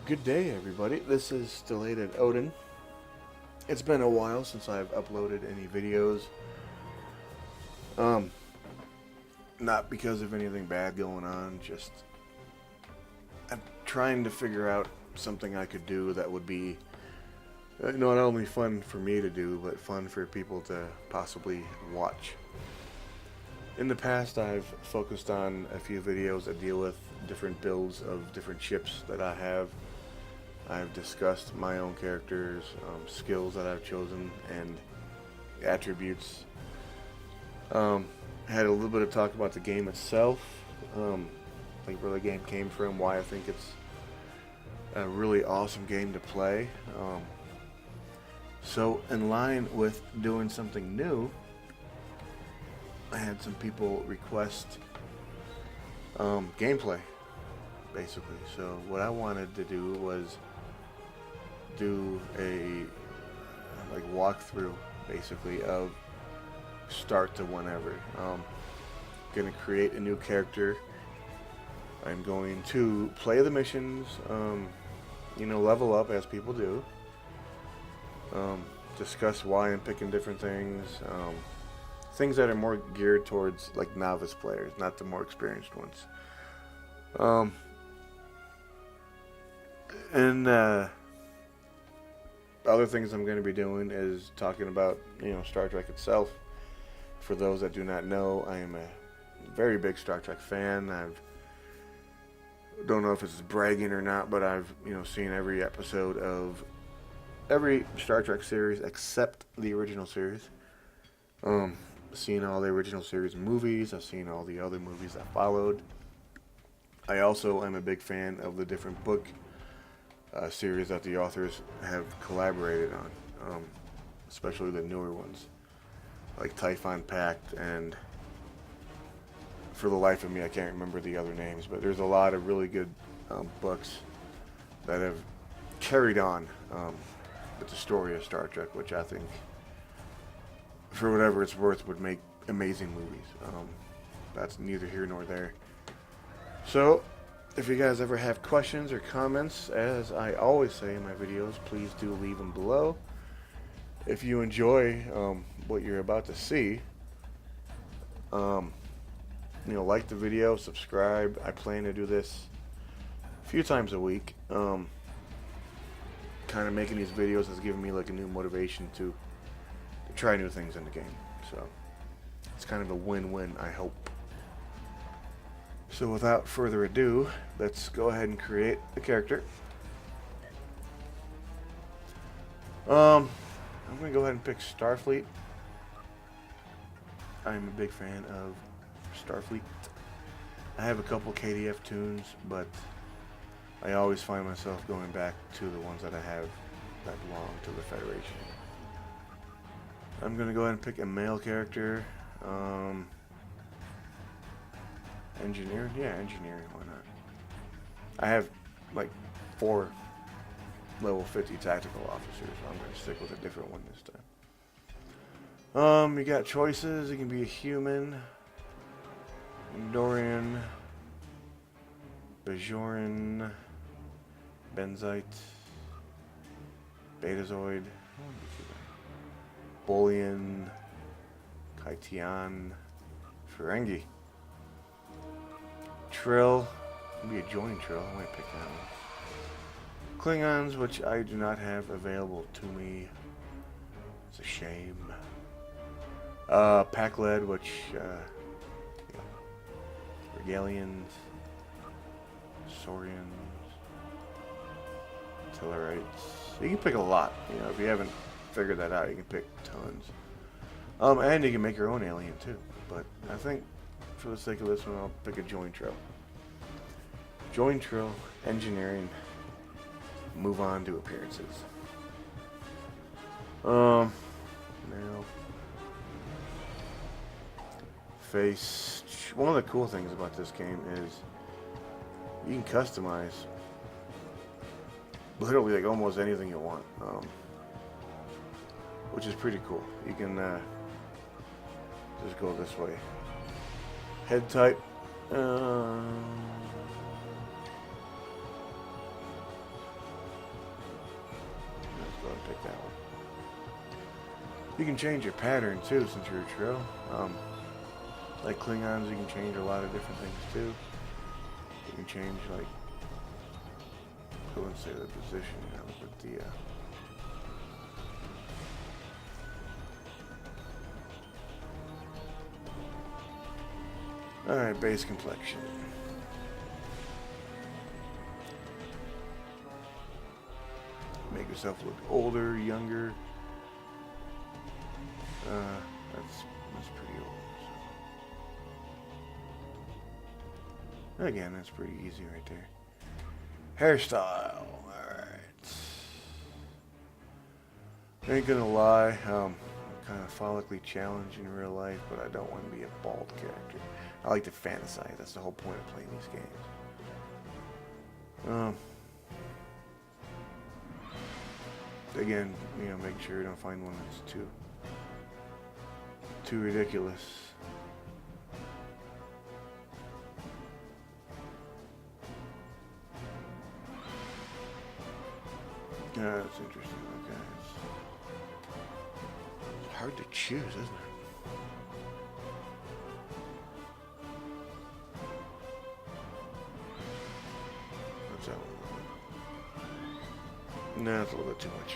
Good day, everybody. This is Delayed Odin. It's been a while since I've uploaded any videos. Um, Not because of anything bad going on, just I'm trying to figure out something I could do that would be not only fun for me to do, but fun for people to possibly watch. In the past, I've focused on a few videos that deal with different builds of different ships that I have. I've discussed my own characters, skills that I've chosen, and attributes. Had a little bit of talk about the game itself, like where the game came from, why I think it's a really awesome game to play. So in line with doing something new, I had some people request gameplay, basically. So what I wanted to do was do a walkthrough, basically, of start to whenever. Gonna create a new character. I'm going to play the missions, level up as people do. Discuss why I'm picking different things. Things that are more geared towards like novice players, not the more experienced ones. And other things I'm going to be doing is talking about Star Trek itself. For those that do not know, I am a very big Star Trek fan. Don't know if it's bragging or not, but I've seen every episode of every Star Trek series except the original series. Seen all the original series movies. I've seen all the other movies that followed. I also am a big fan of the different book series that the authors have collaborated on, especially the newer ones, like Typhon Pact, and for the life of me, I can't remember the other names, but there's a lot of really good books that have carried on with the story of Star Trek, which I think, for whatever it's worth, would make amazing movies. That's neither here nor there. So, if you guys ever have questions or comments, as I always say in my videos, please do leave them below. If you enjoy what you're about to see, like the video, subscribe. I plan to do this a few times a week. Kind of making these videos has given me like a new motivation to try new things in the game. So it's kind of a win-win, I hope. So without further ado, let's go ahead and create a character. I'm going to go ahead and pick Starfleet. I'm a big fan of Starfleet. I have a couple KDF tunes, but I always find myself going back to the ones that I have that belong to the Federation. I'm going to go ahead and pick a male character. Engineer? Yeah, engineer. Why not? I have like 4 level 50 tactical officers, so I'm going to stick with a different one this time. You got choices. It can be a human, Dorian, Bajoran, Benzite, Betazoid, Bolian, Kaitian, Ferengi. Trill, maybe a join Trill, I might pick that one. Klingons, which I do not have available to me. It's a shame. Pakled, which, Regalians, Saurians, Tellarites. You can pick a lot, if you haven't figured that out, you can pick tons. And you can make your own alien too, but I think for the sake of this one, I'll pick a join Trill. Join Trill, engineering, move on to appearances. Now, face. One of the cool things about this game is you can customize literally like almost anything you want, which is pretty cool. You can just go this way. Head type. pick that one. You can change your pattern too since you're a trio. Like Klingons, you can change a lot of different things too. You can change, like, I wouldn't say the position, you know, but the alright, base complexion. Make yourself look older, younger. That's pretty old. So. Again, that's pretty easy right there. Hairstyle. Alright. Ain't gonna lie, I'm kind of follically challenged in real life, but I don't want to be a bald character. I like to fantasize. That's the whole point of playing these games. Again, you know, make sure you don't find one that's too ridiculous. Yeah, that's interesting. Okay, it's hard to choose, isn't it? What's that one? No, it's a little bit too much.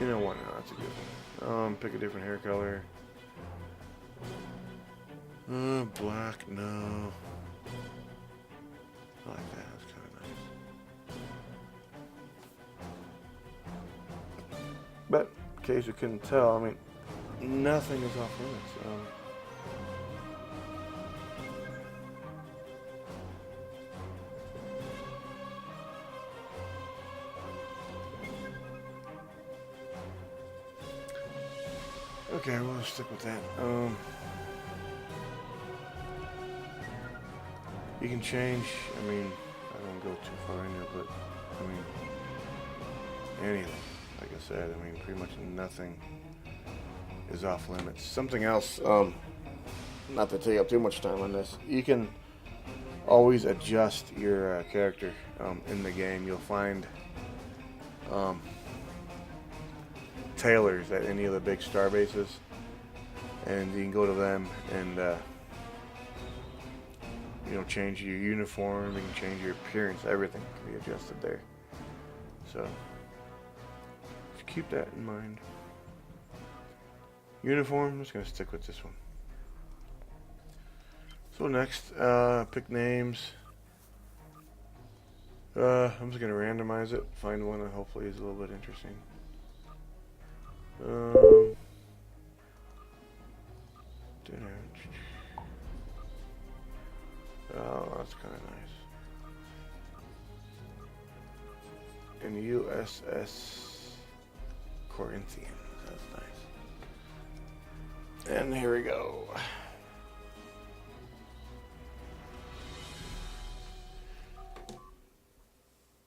You know what? No, that's a good one. Pick a different hair color. Black, no. I like that. That's kind of nice. But in case you couldn't tell, I mean, nothing is off limits. Okay, we'll stick with that. You can change, I mean, I don't go too far in there, but, I mean, anything. Like I said, I mean, pretty much nothing is off limits. Something else, not to take up too much time on this, you can always adjust your character in the game. You'll find tailors at any of the big star bases, and you can go to them and you know, change your uniform, you can change your appearance, everything can be adjusted there. So just keep that in mind. Uniform, I'm just going to stick with this one. So next, pick names. I'm just going to randomize it, find one that hopefully is a little bit interesting. Oh, that's kind of nice. And U.S.S. Corinthian. That's nice. And here we go.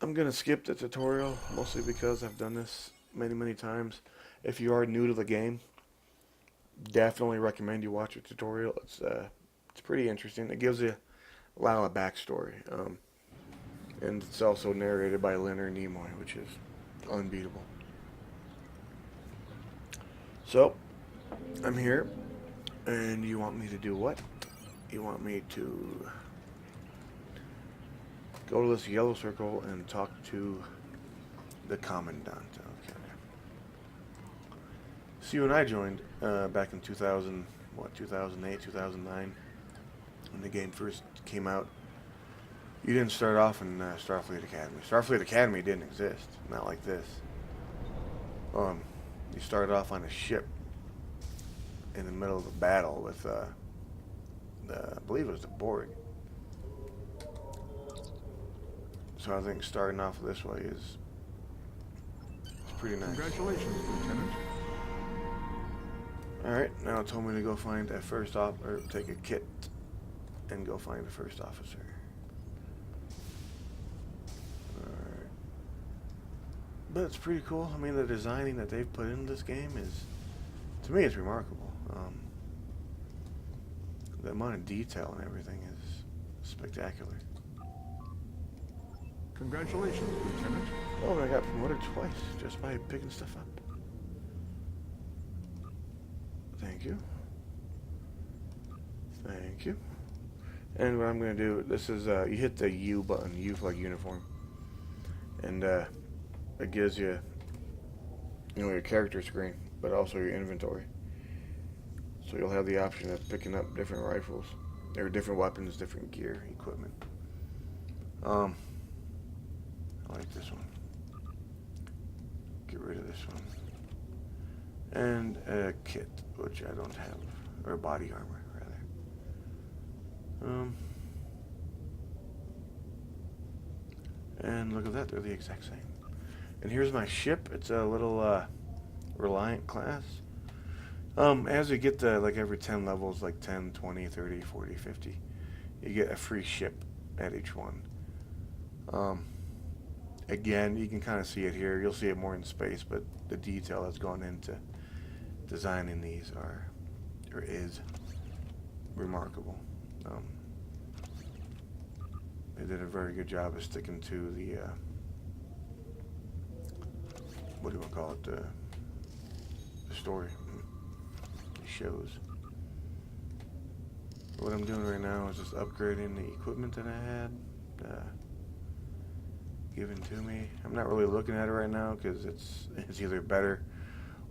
I'm going to skip the tutorial, mostly because I've done this many times. If you are new to the game, definitely recommend you watch a tutorial. It's pretty interesting. It gives you a lot of backstory, and it's also narrated by Leonard Nimoy, which is unbeatable. So I'm here, and you want me to do what? You want me to go to this yellow circle and talk to the commandant. Okay. So you and I joined back in 2008, 2009, when the game first came out. You didn't start off in Starfleet Academy. Starfleet Academy didn't exist, not like this. You started off on a ship in the middle of a battle with, I believe it was the Borg. So I think starting off this way is pretty nice. Congratulations, Lieutenant. Alright, now it told me to go find a first or take a kit and go find a first officer. Alright. But it's pretty cool. I mean, the designing that they've put into this game is, to me, it's remarkable. the amount of detail and everything is spectacular. Congratulations, Lieutenant. Oh, and I got promoted twice just by picking stuff up. Thank you. Thank you. And what I'm going to do, this is, you hit the U button, U for like uniform. And it gives you, your character screen, but also your inventory. So you'll have the option of picking up different rifles. There are different weapons, different gear, equipment. I like this one. Get rid of this one. And a kit, which I don't have, or body armor, rather. And look at that, they're the exact same. And here's my ship. It's a little Reliant class. As you get to like every 10 levels, like 10, 20, 30, 40, 50, you get a free ship at each one. Again, you can kind of see it here. You'll see it more in space, but the detail that's gone into designing these is remarkable. They did a very good job of sticking to the what do you want to call it, the story, the shows. What I'm doing right now is just upgrading the equipment that I had given to me. I'm not really looking at it right now because it's either better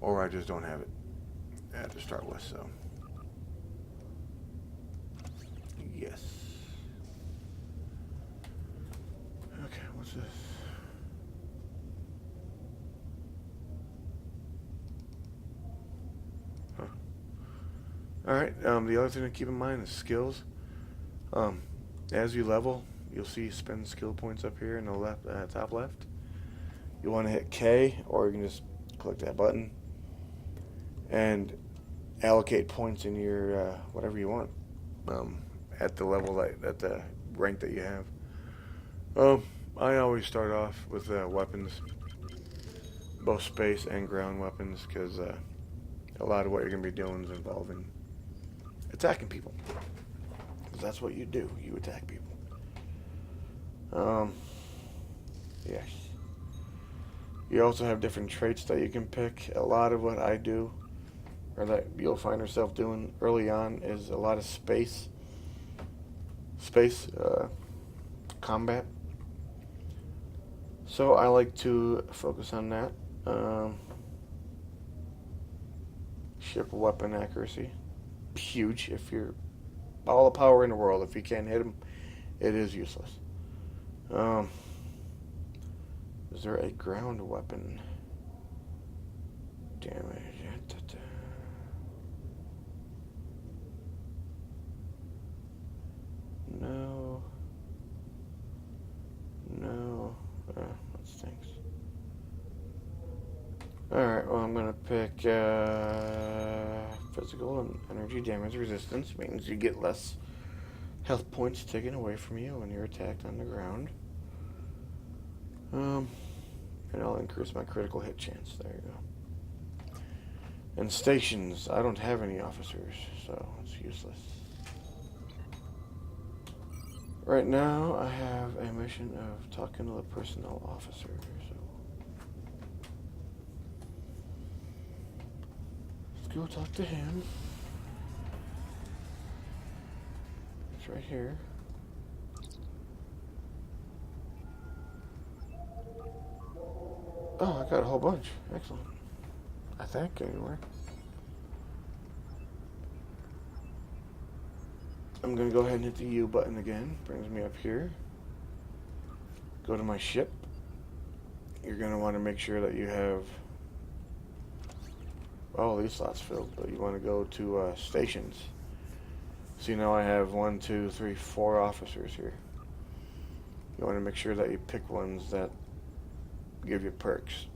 or I just don't have it to start with. So yes. Okay, what's this? Huh. Alright, the other thing to keep in mind is skills. As you level, you'll see spend skill points up here in the left, top left. You want to hit K, or you can just click that button and allocate points in your whatever you want at the level at the rank that you have. I always start off with weapons, both space and ground weapons, because a lot of what you're going to be doing is involving attacking people. Because that's what you do. You attack people. Yes. You also have different traits that you can pick. A lot of what I do, or that you'll find yourself doing early on, is a lot of space combat. So I like to focus on that. Ship weapon accuracy, huge. If you're all the power in the world, if you can't hit them, it is useless. Is there a ground weapon? Damage. No. No. That stinks. Alright, well, I'm gonna pick physical and energy damage resistance. Means you get less health points taken away from you when you're attacked on the ground. And I'll increase my critical hit chance. There you go. And stations. I don't have any officers, so it's useless. Right now, I have a mission of talking to the personnel officer. So let's go talk to him. It's right here. Oh, I got a whole bunch. Excellent. I think, anyway. I'm going to go ahead and hit the U button again. Brings me up here. Go to my ship. You're going to want to make sure that you have all these slots filled, but you want to go to stations. See, now I have 1, 2, 3, 4 officers here. You want to make sure that you pick ones that give you perks,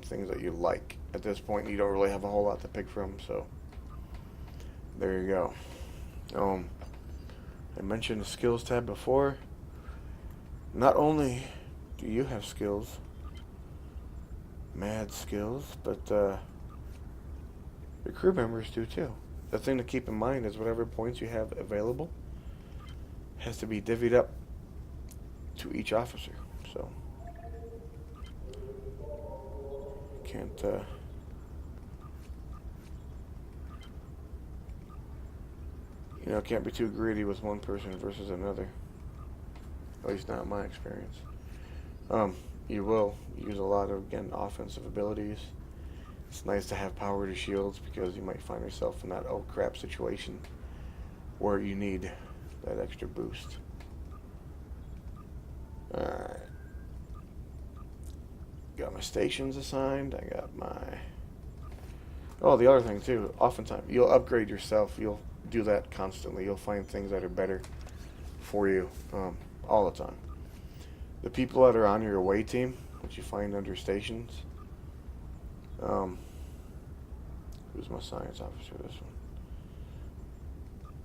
things that you like. At this point, you don't really have a whole lot to pick from, so there you go. I mentioned the skills tab before. Not only do you have skills, mad skills, but your crew members do too. the thing to keep in mind is whatever points you have available has to be divvied up to each officer. So can't can't be too greedy with one person versus another. At least not in my experience. You will use a lot of, again, offensive abilities. It's nice to have power to shields because you might find yourself in that oh crap situation where you need that extra boost. Alright. Got my stations assigned. I got my... Oh, the other thing too, oftentimes you'll upgrade yourself. You'll do that constantly. You'll find things that are better for you all the time. The people that are on your away team, which you find under stations, who's my science officer, this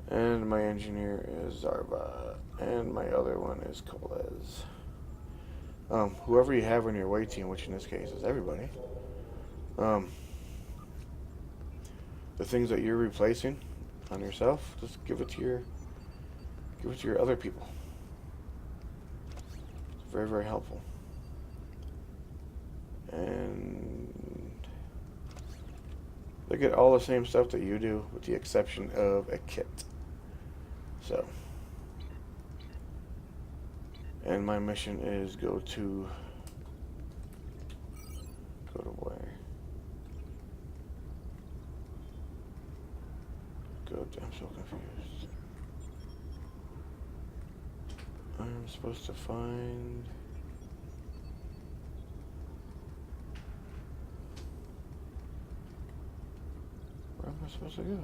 one. And my engineer is Zarva. And my other one is Kolez. Whoever you have on your away team, which in this case is everybody, the things that you're replacing on yourself, just give it to your other people. It's very, very helpful. And they get all the same stuff that you do, with the exception of a kit. So, and my mission is go to where? I'm so confused. I'm supposed to find... Where am I supposed to go?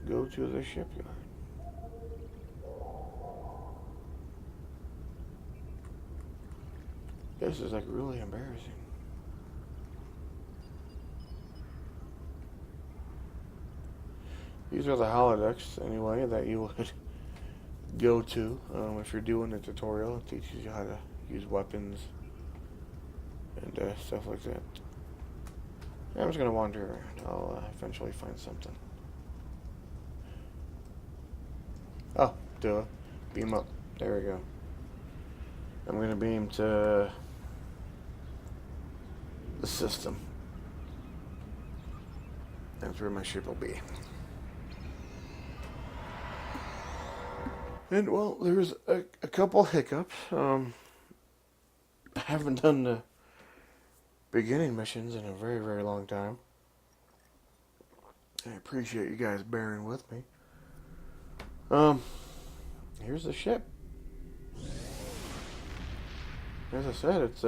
Go to the shipyard. This is like really embarrassing. These are the holodecks, anyway, that you would go to if you're doing a tutorial. It teaches you how to use weapons and stuff like that. I'm just going to wander around. I'll eventually find something. Oh, duh. Beam up. There we go. I'm going to beam to the system. That's where my ship will be. And, well, there's a couple hiccups. I haven't done the beginning missions in a very, very long time. I appreciate you guys bearing with me. Here's the ship. As I said, it's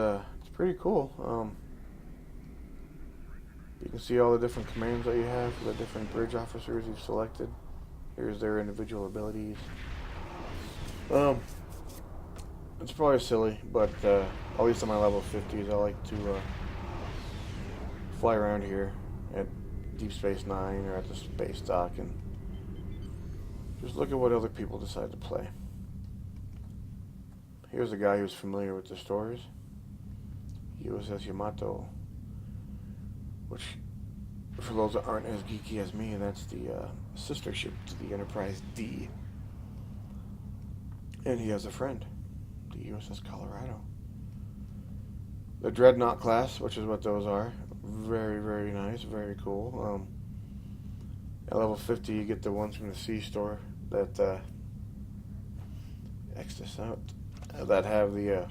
pretty cool. You can see all the different commands that you have for the different bridge officers you've selected. Here's their individual abilities. It's probably silly, but at least on my level 50s, I like to fly around here at Deep Space Nine or at the space dock and just look at what other people decide to play. Here's a guy who's familiar with the stories. U.S.S. Yamato, which, for those that aren't as geeky as me, that's the sister ship to the Enterprise D. And he has a friend, the U.S.S. Colorado. The Dreadnought class, which is what those are. Very, very nice, very cool. At level 50, you get the ones from the C-store that X this out. That have the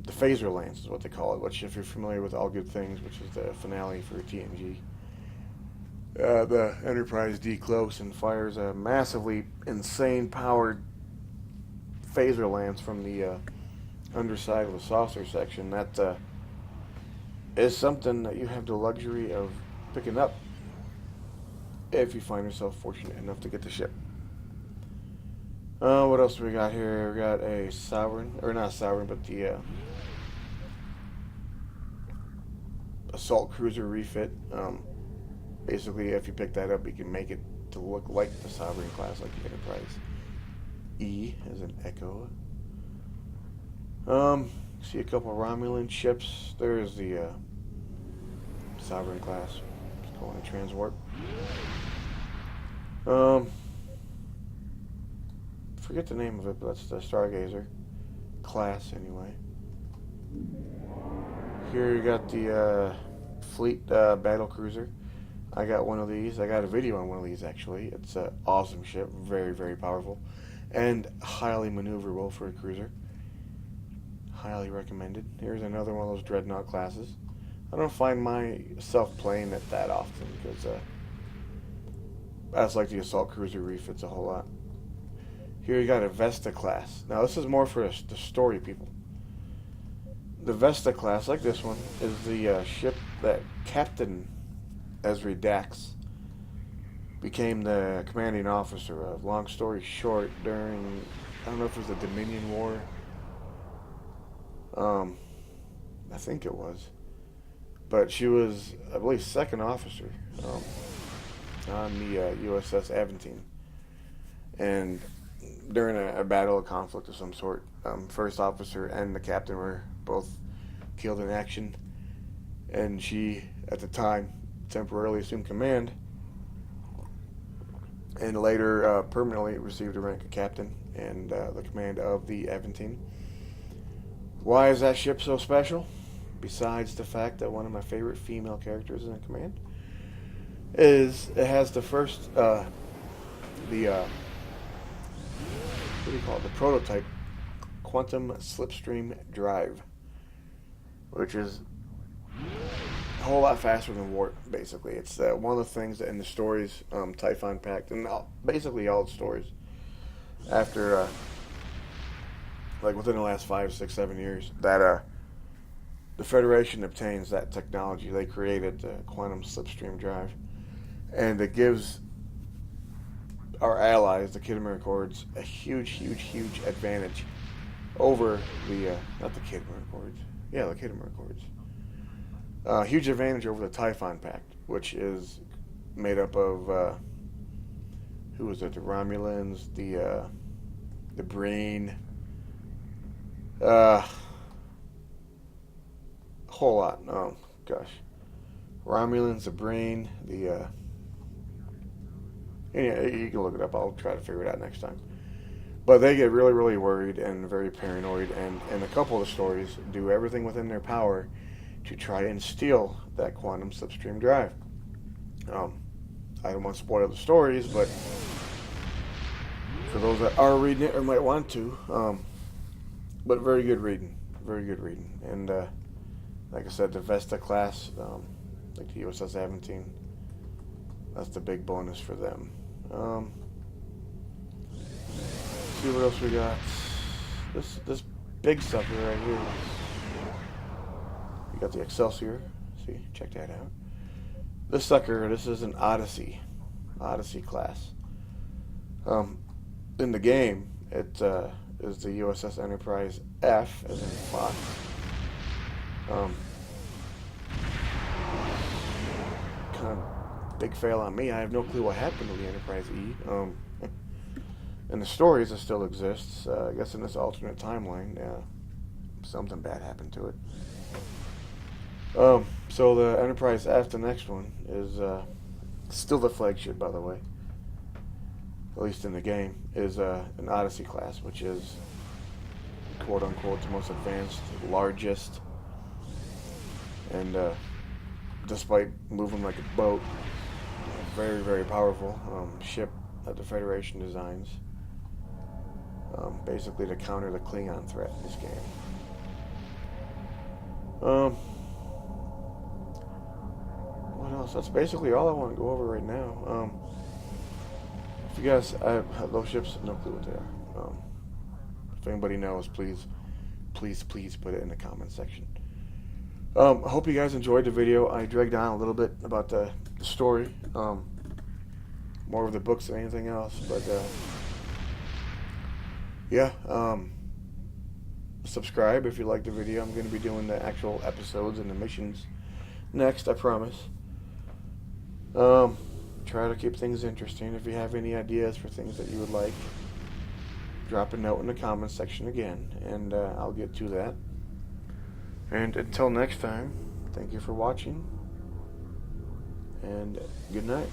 phaser lance is what they call it, which if you're familiar with All Good Things, which is the finale for TNG, the Enterprise D cloaks and fires a massively insane powered phaser lance from the underside of the saucer section. That is something that you have the luxury of picking up if you find yourself fortunate enough to get the ship. What else do we got here? We got a Sovereign, or not Sovereign, but the Assault Cruiser refit. Basically, if you pick that up, you can make it to look like the Sovereign class, like the Enterprise E as an Echo. See a couple Romulan ships. There's the Sovereign class. It's going to transwarp. Forget the name of it, but that's the Stargazer class anyway. Here you got the Fleet battle cruiser. I got one of these. I got a video on one of these actually. It's an awesome ship, very, very powerful, and highly maneuverable for a cruiser. Highly recommended. Here's another one of those Dreadnought classes. I don't find myself playing it that often because that's like the Assault Cruiser refits a whole lot. Here you got a Vesta class. Now this is more for the story people. The Vesta class, like this one, is the ship that Captain Ezri Dax became the commanding officer of. Long story short, during, I don't know if it was the Dominion War. I think it was. But she was, I believe, second officer on the U.S.S. Aventine. And during a battle, a conflict of some sort, first officer and the captain were both killed in action. And she, at the time, temporarily assumed command. And later permanently received the rank of captain and the command of the Aventine. Why is that ship so special? Besides the fact that one of my favorite female characters in command is it has the first what do you call it? The prototype quantum slipstream drive, which is a whole lot faster than warp. Basically, it's one of the things that in the stories Typhon packed, and basically all the stories after like within the last 5, 6, 7 years that the Federation obtains that technology. They created the quantum slipstream drive, and it gives our allies, the Khitomer Accords, a huge, huge, huge advantage over the not the Khitomer Accords, yeah, the Khitomer Accords. Huge advantage over the Typhon Pact, which is made up of who was it? The Romulans, the Breen, whole lot. Oh gosh, Romulans, the Breen, the yeah, you can look it up. I'll try to figure it out next time. But they get really, really worried and very paranoid, and in a couple of the stories do everything within their power to try and steal that quantum slipstream drive. I don't want to spoil the stories, but for those that are reading it or might want to, but very good reading, and like I said, the Vesta class, like the U.S.S. Aventine, that's the big bonus for them. See what else we got. This big sucker right here. You got the Excelsior. See, check that out. This sucker, this is an Odyssey class. In the game, it is the U.S.S. Enterprise F, as in Fox. Kind of big fail on me. I have no clue what happened to the Enterprise E. In the stories, it still exists. I guess in this alternate timeline, something bad happened to it. So the Enterprise F, the next one, is still the flagship, by the way. At least in the game, is an Odyssey class, which is quote unquote the most advanced, largest, and despite moving like a boat, very, very powerful ship that the Federation designs, basically to counter the Klingon threat in this game. What else? That's basically all I want to go over right now. If you guys have those ships, no clue what they are. If anybody knows, please put it in the comment section. I hope you guys enjoyed the video. I dragged on a little bit about the story, more of the books than anything else, but yeah, subscribe if you like the video. I'm going to be doing the actual episodes and the missions next, I promise. Try to keep things interesting. If you have any ideas for things that you would like, drop a note in the comments section again, and I'll get to that. And until next time, thank you for watching, and good night.